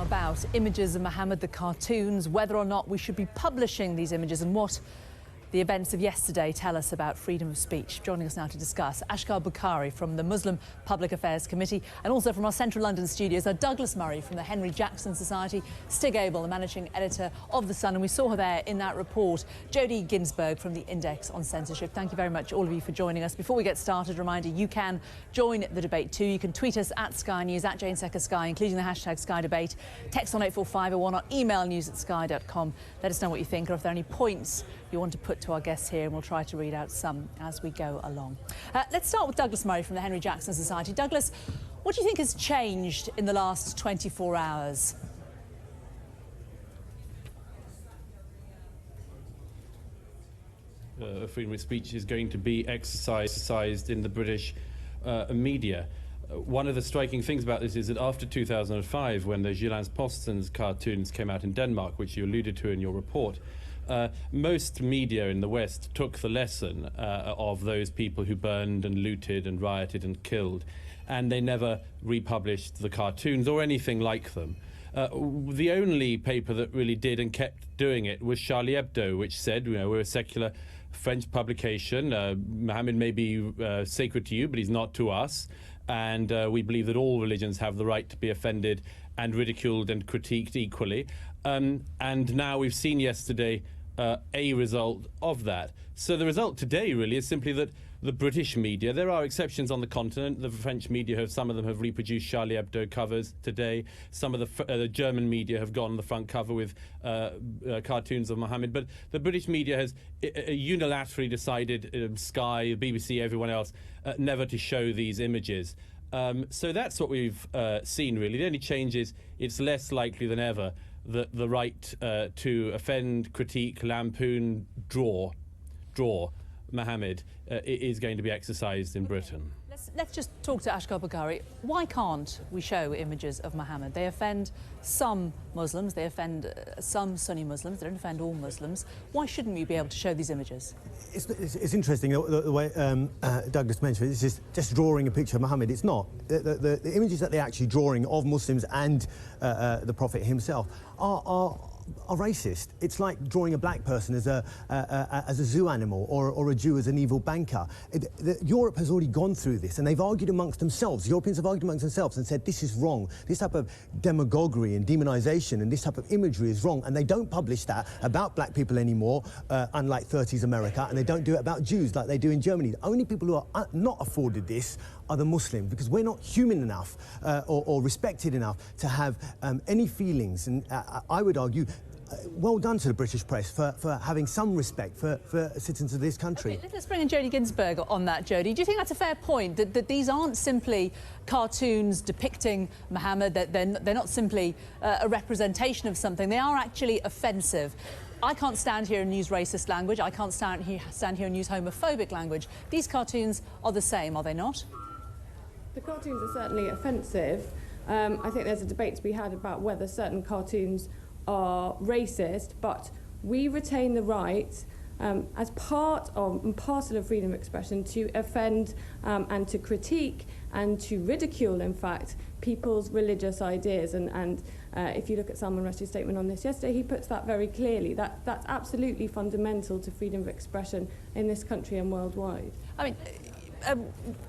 about images of Muhammad, the cartoons, whether or not we should be publishing these images, and what the events of yesterday tell us about freedom of speech. Joining us now to discuss, Ashgar Bukhari from the Muslim Public Affairs Committee, and also from our central London studios are Douglas Murray from the Henry Jackson Society, Stig Abel, the managing editor of The Sun, and we saw her there in that report, Jodie Ginsberg from the Index on Censorship. Thank you very much, all of you, for joining us. Before we get started, a reminder, you can join the debate too. You can tweet us at Sky News, at Jane Secker Sky, including the hashtag Sky Debate. Text on 84501 or email news@sky.com. Let us know what you think, or if there are any points you want to put to our guests here, and we'll try to read out some as we go along. Let's start with Douglas Murray from the Henry Jackson Society. Douglas, what do you think has changed in the last 24 hours? Freedom of speech is going to be exercised in the British media. One of the striking things about this is that after 2005, when the Jyllands-Posten's cartoons came out in Denmark, which you alluded to in your report, most media in the West took the lesson of those people who burned and looted and rioted and killed, and they never republished the cartoons or anything like them. The only paper that really did and kept doing it was Charlie Hebdo, which said, you know, we're a secular French publication. Muhammad may be sacred to you, but he's not to us. And we believe that all religions have the right to be offended and ridiculed and critiqued equally. And now we've seen yesterday a result of that. So the result today really is simply that the British media, there are exceptions on the continent, the French media some of them have reproduced Charlie Hebdo covers today. Some of the German media have gone on the front cover with cartoons of Muhammad. But the British media has unilaterally decided, Sky, BBC, everyone else, never to show these images. So that's what we've seen, really. The only change is it's less likely than ever that the right to offend, critique, lampoon, draw Muhammad is going to be exercised in Britain. Let's just talk to Ashgar Bukhari. Why can't we show images of Muhammad? They offend some Muslims, they offend some Sunni Muslims, they don't offend all Muslims. Why shouldn't we be able to show these images? It's interesting the way Douglas mentioned it. It's just drawing a picture of Muhammad. It's not. The images that they're actually drawing of Muslims and the Prophet himself are racist. It's like drawing a black person as a zoo animal or a Jew as an evil banker. Europe has already gone through this, and they've argued amongst themselves. Europeans have argued amongst themselves and said this is wrong. This type of demagoguery and demonization and this type of imagery is wrong, and they don't publish that about black people anymore, unlike 30s America, and they don't do it about Jews like they do in Germany. The only people who are not afforded this are the Muslims, because we're not human enough or respected enough to have any feelings. And I would argue, well done to the British press for having some respect for citizens of this country. Okay, let's bring in Jodie Ginsberg on that, Jodie. Do you think that's a fair point, that these aren't simply cartoons depicting Muhammad, that they're not simply a representation of something, they are actually offensive? I can't stand here and use racist language, I can't stand here and use homophobic language. These cartoons are the same, are they not? The cartoons are certainly offensive. I think there's a debate to be had about whether certain cartoons are racist, but we retain the right as part of and parcel of freedom of expression to offend and to critique and to ridicule, in fact, people's religious ideas. And if you look at Salman Rushdie's statement on this yesterday, he puts that very clearly. That's absolutely fundamental to freedom of expression in this country and worldwide. I mean,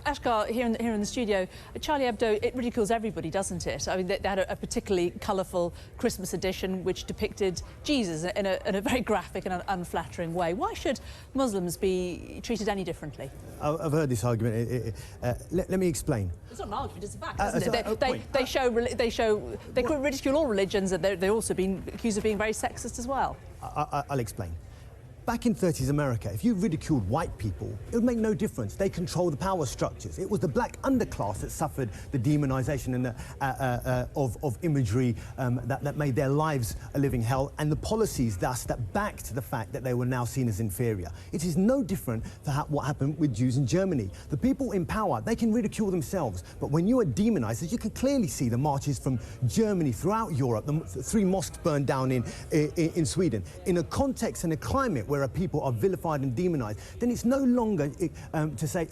Ashgar, here in the studio, Charlie Hebdo, it ridicules everybody, doesn't it? I mean, they had a particularly colourful Christmas edition which depicted Jesus in a very graphic and unflattering way. Why should Muslims be treated any differently? I've heard this argument. Let me explain. It's not an argument, it's a fact, isn't it? They could ridicule all religions, and they're also being accused of being very sexist as well. I'll explain. Back in 30s America, if you ridiculed white people, it would make no difference. They control the power structures. It was the black underclass that suffered the demonization and of imagery that made their lives a living hell, and the policies thus that backed the fact that they were now seen as inferior. It is no different to what happened with Jews in Germany. The people in power, they can ridicule themselves, but when you are demonized, as you can clearly see the marches from Germany throughout Europe, the 3 mosques burned down in Sweden, in a context and a climate where people are vilified and demonized, then it's no longer to say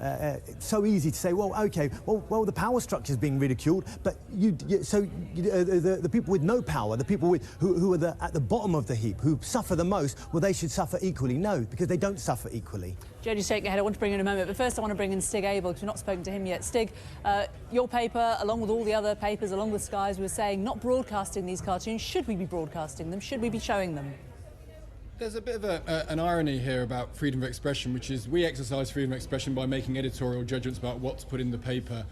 it's so easy to say, well, okay, well, the power structure is being ridiculed, but the people with no power, the people who are at the bottom of the heap, who suffer the most, well, they should suffer equally. No, because they don't suffer equally. Jodie, Shaikh ahead. I want to bring in a moment, but first I want to bring in Stig Abel, because we've not spoken to him yet. Stig, your paper, along with all the other papers along the skies, were saying not broadcasting these cartoons. Should we be broadcasting them? Should we be showing them? There's a bit of an irony here about freedom of expression, which is we exercise freedom of expression by making editorial judgments about what to put in the paper.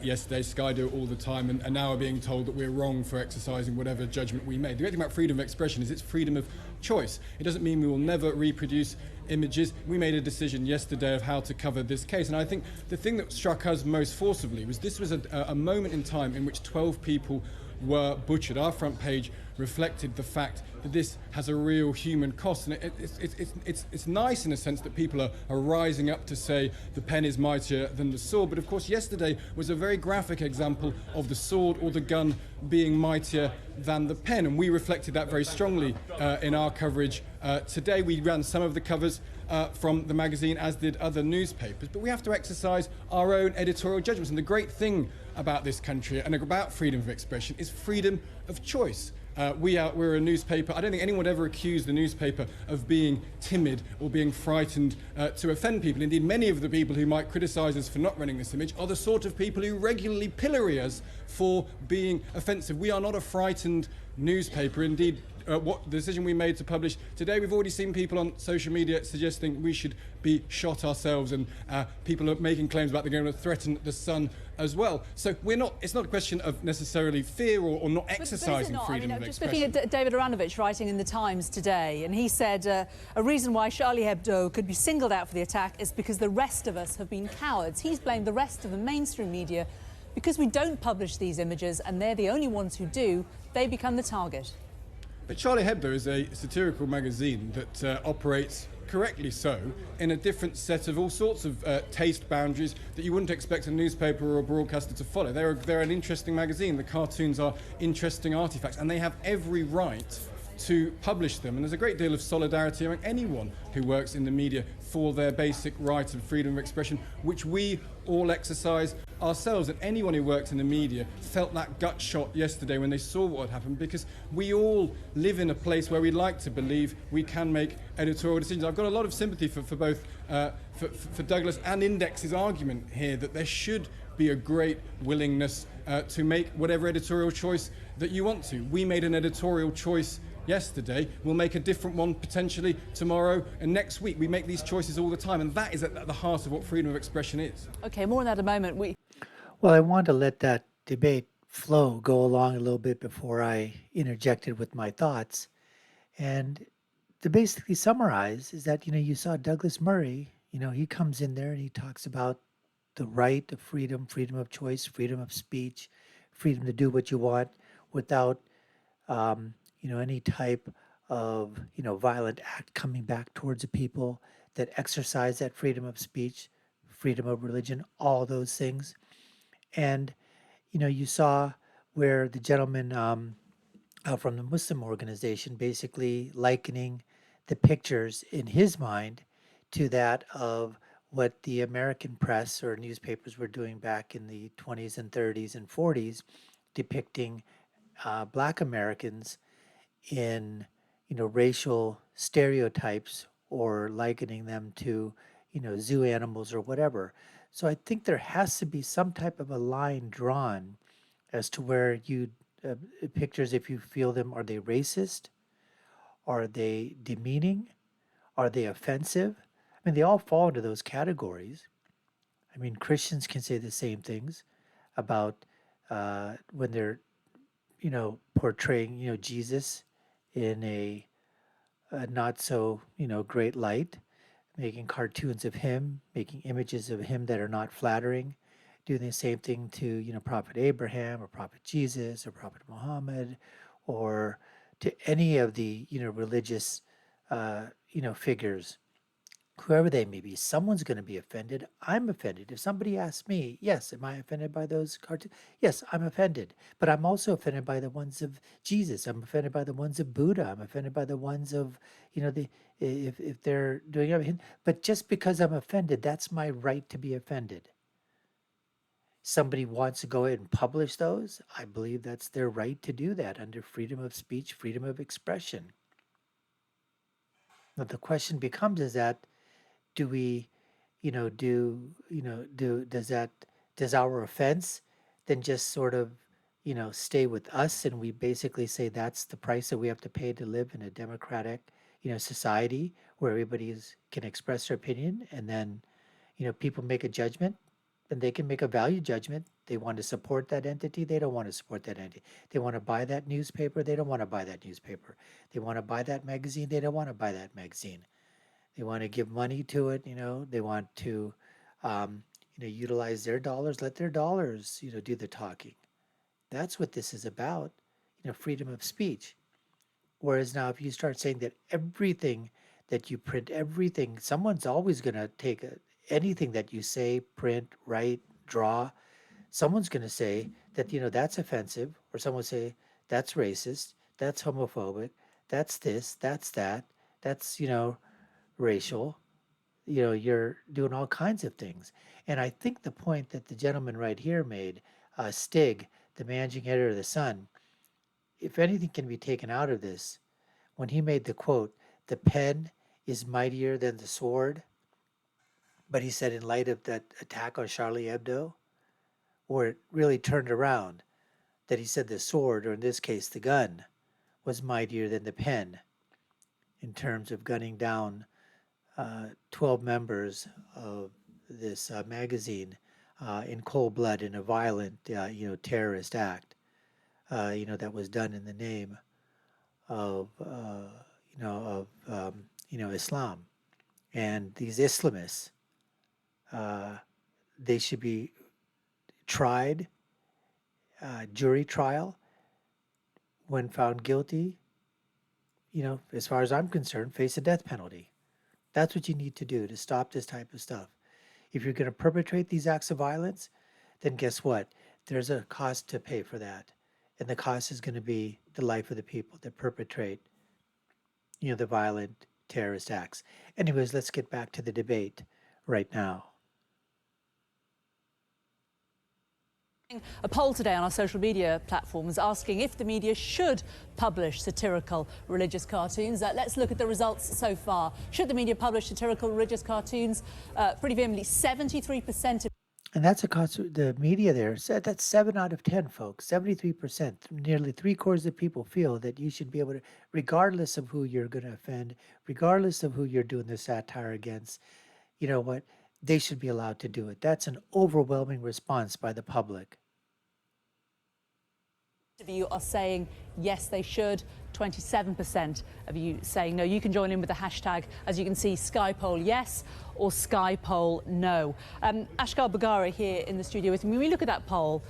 Yesterday, Sky do it all the time, and now are being told that we're wrong for exercising whatever judgment we made. The great thing about freedom of expression is it's freedom of choice. It doesn't mean we will never reproduce images. We made a decision yesterday of how to cover this case, and I think the thing that struck us most forcibly was this was a moment in time in which 12 people were butchered. Our front page reflected the fact that this has a real human cost, and it's nice in a sense that people are rising up to say the pen is mightier than the sword, but of course yesterday was a very graphic example of the sword or the gun being mightier than the pen, and we reflected that very strongly in our coverage today. We ran some of the covers from the magazine, as did other newspapers, but we have to exercise our own editorial judgments, and the great thing about this country and about freedom of expression is freedom of choice. We're a newspaper. I don't think anyone would ever accuse the newspaper of being timid or being frightened to offend people. Indeed, many of the people who might criticise us for not running this image are the sort of people who regularly pillory us for being offensive. We are not a frightened newspaper. Indeed, what the decision we made to publish today, we've already seen people on social media suggesting we should be shot ourselves, and people are making claims about they're going to threaten the Sun as well. So it's not a question of necessarily fear or not exercising freedom of expression. Just looking at David Aranovich writing in the Times today, and he said a reason why Charlie Hebdo could be singled out for the attack is because the rest of us have been cowards. He's blamed the rest of the mainstream media because we don't publish these images, and they're the only ones who do. They become the target. But Charlie Hebdo is a satirical magazine that operates, correctly so, in a different set of all sorts of taste boundaries that you wouldn't expect a newspaper or a broadcaster to follow. They're an interesting magazine. The cartoons are interesting artifacts, and they have every right to publish them. And there's a great deal of solidarity among anyone who works in the media for their basic right of freedom of expression, which we all exercise ourselves. And anyone who works in the media felt that gut shot yesterday when they saw what had happened, because we all live in a place where we like to believe we can make editorial decisions. I've got a lot of sympathy for both for Douglas and Index's argument here that there should be a great willingness to make whatever editorial choice that you want to. We made an editorial choice yesterday. We'll make a different one potentially tomorrow and next week. We make these choices all the time, and that is at the heart of what freedom of expression is. OK, more on that in a moment. Well, I want to let that debate flow, go along a little bit before I interjected with my thoughts. And to basically summarize is that, you saw Douglas Murray, he comes in there and he talks about the right of freedom, freedom of choice, freedom of speech, freedom to do what you want without, any type of, violent act coming back towards the people that exercise that freedom of speech, freedom of religion, all those things. And, you saw where the gentleman from the Muslim organization basically likening the pictures in his mind to that of what the American press or newspapers were doing back in the 20s and 30s and 40s, depicting Black Americans in, racial stereotypes or likening them to, zoo animals or whatever. So I think there has to be some type of a line drawn as to where you pictures, if you feel them, are they racist? Are they demeaning? Are they offensive? I mean, they all fall into those categories. I mean, Christians can say the same things about when they're, portraying, Jesus in a not so, great light, making cartoons of him, making images of him that are not flattering, doing the same thing to, Prophet Abraham or Prophet Jesus or Prophet Muhammad, or to any of the, religious, figures. whoever they may be, someone's going to be offended. I'm offended. If somebody asks me, yes, am I offended by those cartoons? Yes, I'm offended. But I'm also offended by the ones of Jesus. I'm offended by the ones of Buddha. I'm offended by the ones of, if they're doing everything. But just because I'm offended, that's my right to be offended. Somebody wants to go ahead and publish those, I believe that's their right to do that under freedom of speech, freedom of expression. But the question becomes is that do we, does our offense then just sort of, stay with us and we basically say that's the price that we have to pay to live in a democratic, society where everybody can express their opinion and then, people make a judgment and they can make a value judgment. They want to support that entity. They don't want to support that entity. They want to buy that newspaper. They don't want to buy that newspaper. They want to buy that magazine. They don't want to buy that magazine. They want to give money to it. They want to, utilize their dollars. Let their dollars, do the talking. That's what this is about. Freedom of speech. Whereas now, if you start saying that everything that you print, everything, someone's always going to take anything that you say, print, write, draw. Someone's going to say that, that's offensive, or someone will say that's racist, that's homophobic, that's this, that's that, that's, racial. You're doing all kinds of things. And I think the point that the gentleman right here made, Stig, the managing editor of The Sun, if anything can be taken out of this, when he made the quote, the pen is mightier than the sword, but he said in light of that attack on Charlie Hebdo, where it really turned around, that he said the sword, or in this case the gun, was mightier than the pen in terms of gunning down 12 members of this magazine in cold blood in a violent, terrorist act, that was done in the name of, Islam. And these Islamists, they should be tried, jury trial. When found guilty, as far as I'm concerned, face a death penalty. That's what you need to do to stop this type of stuff. If you're going to perpetrate these acts of violence, then guess what? There's a cost to pay for that. And the cost is going to be the life of the people that perpetrate, the violent terrorist acts. Anyways, let's get back to the debate right now. A poll today on our social media platforms asking if the media should publish satirical religious cartoons. Let's look at the results so far. Should the media publish satirical religious cartoons? Pretty vehemently, 73%. And that's the media there said that's 7 out of 10, folks. 73%, nearly 3/4 of people feel that you should be able to, regardless of who you're going to offend, regardless of who you're doing the satire against, you know what? They should be allowed to do it. That's an overwhelming response by the public. Of you are saying yes, they should. 27% of you saying no. You can join in with the hashtag, as you can see, SkyPoll yes or SkyPoll no. Ashkar Bagari here in the studio with me. When we look at that poll,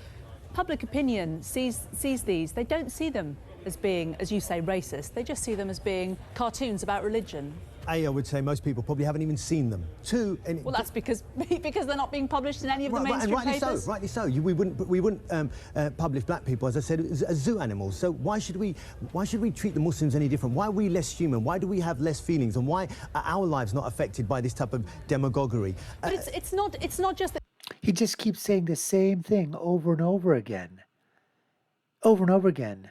public opinion sees these. They don't see them as being, as you say, racist. They just see them as being cartoons about religion. I would say most people probably haven't even seen them. Two, and well, that's because they're not being published in any of the mainstream papers. Rightly so. We wouldn't publish black people, as I said, as zoo animals. So why should we treat the Muslims any different? Why are we less human? Why do we have less feelings? And why are our lives not affected by this type of demagoguery? But it's not just that. He just keeps saying the same thing over and over again. Over and over again.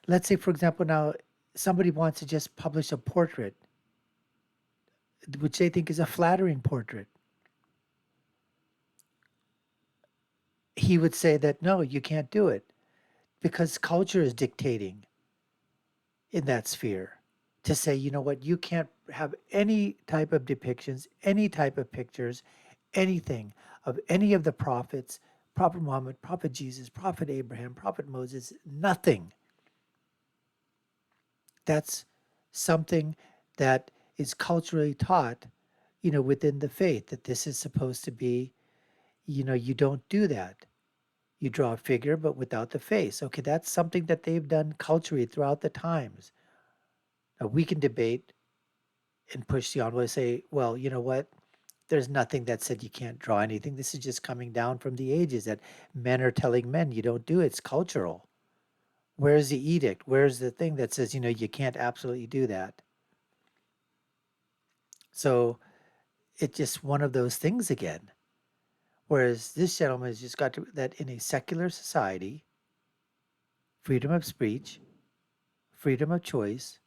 Let's say, for example, now somebody wants to just publish a portrait, which they think is a flattering portrait. He would say that, no, you can't do it because culture is dictating in that sphere to say, you know what, you can't have any type of depictions, any type of pictures, anything of any of the prophets, Prophet Muhammad, Prophet Jesus, Prophet Abraham, Prophet Moses, nothing. That's something that is culturally taught, within the faith, that this is supposed to be, you don't do that. You draw a figure, but without the face. Okay, that's something that they've done culturally throughout the times. Now, we can debate and push the envelope, say, well, you know what? There's nothing that said you can't draw anything. This is just coming down from the ages that men are telling men you don't do it. It's cultural. Where's the edict? Where's the thing that says, you can't absolutely do that? So it's just one of those things again. Whereas this gentleman has just got to that in a secular society, freedom of speech, freedom of choice,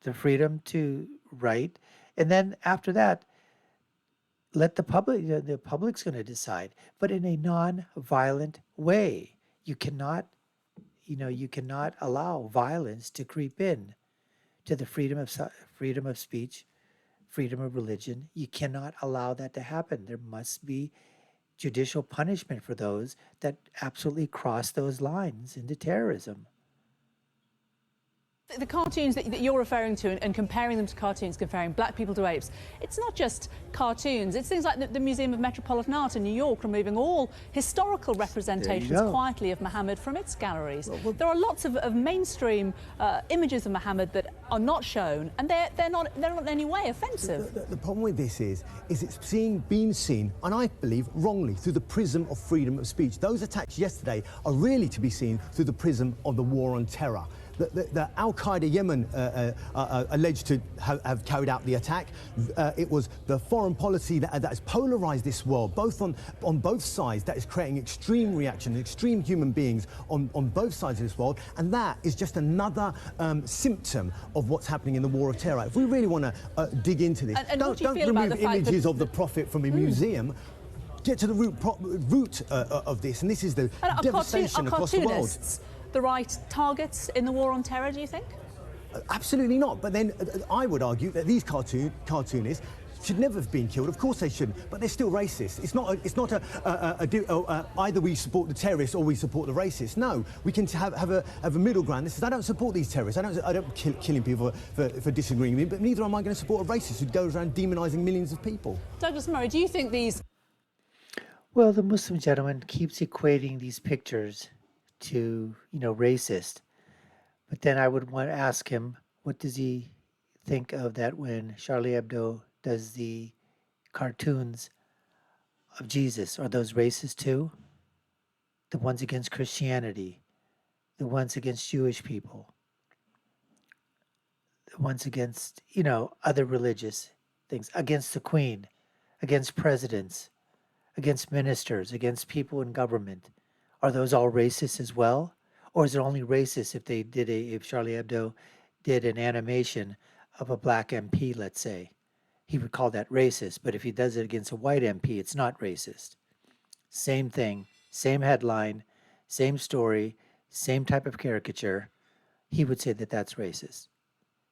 the freedom to write, and then after that, let the public's going to decide, but in a non-violent way. You cannot allow violence to creep in to the freedom of speech, freedom of religion. You cannot allow that to happen. There must be judicial punishment for those that absolutely cross those lines into terrorism. The cartoons that you're referring to and comparing them to cartoons, comparing black people to apes, it's not just cartoons. It's things like the Museum of Metropolitan Art in New York removing all historical representations quietly of Muhammad from its galleries. There are lots of mainstream images of Muhammad that are not shown, and they're not in any way offensive. The problem with this is it's being seen, and I believe wrongly, through the prism of freedom of speech. Those attacks yesterday are really to be seen through the prism of the war on terror. The Al-Qaeda Yemen alleged to have carried out the attack. It was the foreign policy that has polarised this world, both on both sides, that is creating extreme reaction, extreme human beings on both sides of this world, and that is just another symptom of what's happening in the war of terror. If we really want to dig into this, don't remove images of the Prophet from a museum. Get to the root of this, and this is the devastation across the world. The right targets in the war on terror, do you think? Absolutely not. But then I would argue that these cartoonists should never have been killed. Of course they shouldn't, but they're still racist. It's not either we support the terrorists or we support the racists. No, we can have a middle ground. This is, I don't support these terrorists. I don't killing people for disagreeing with me, but neither am I going to support a racist who goes around demonising millions of people. Douglas Murray, do you think these... Well, the Muslim gentleman keeps equating these pictures to, racist. But then I would want to ask him, what does he think of that when Charlie Hebdo does the cartoons of Jesus? Are those racist too? The ones against Christianity, the ones against Jewish people, the ones against, other religious things, against the Queen, against presidents, against ministers, against people in government. Are those all racist as well? Or is it only racist if Charlie Hebdo did an animation of a black MP, let's say? He would call that racist, but if he does it against a white MP, it's not racist. Same thing, same headline, same story, same type of caricature. He would say that that's racist.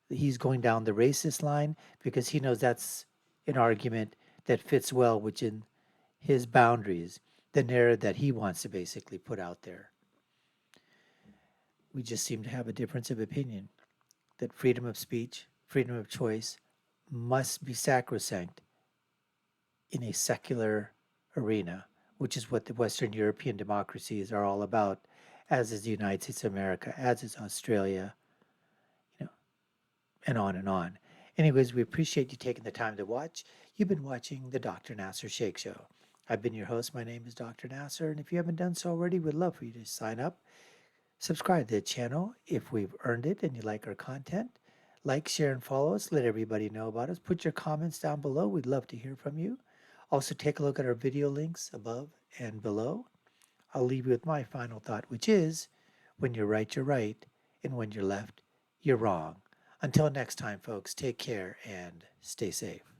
He's going down the racist line because he knows that's an argument that fits well within his boundaries, the narrative that he wants to basically put out there. We just seem to have a difference of opinion that freedom of speech, freedom of choice must be sacrosanct in a secular arena, which is what the Western European democracies are all about, as is the United States of America, as is Australia, and on and on. Anyways, we appreciate you taking the time to watch. You've been watching the Dr. Nasir Shaikh Show. I've been your host. My name is Dr. Nasir, and if you haven't done so already, we'd love for you to sign up. Subscribe to the channel if we've earned it and you like our content. Like, share, and follow us. Let everybody know about us. Put your comments down below. We'd love to hear from you. Also, take a look at our video links above and below. I'll leave you with my final thought, which is, when you're right, and when you're left, you're wrong. Until next time, folks, take care and stay safe.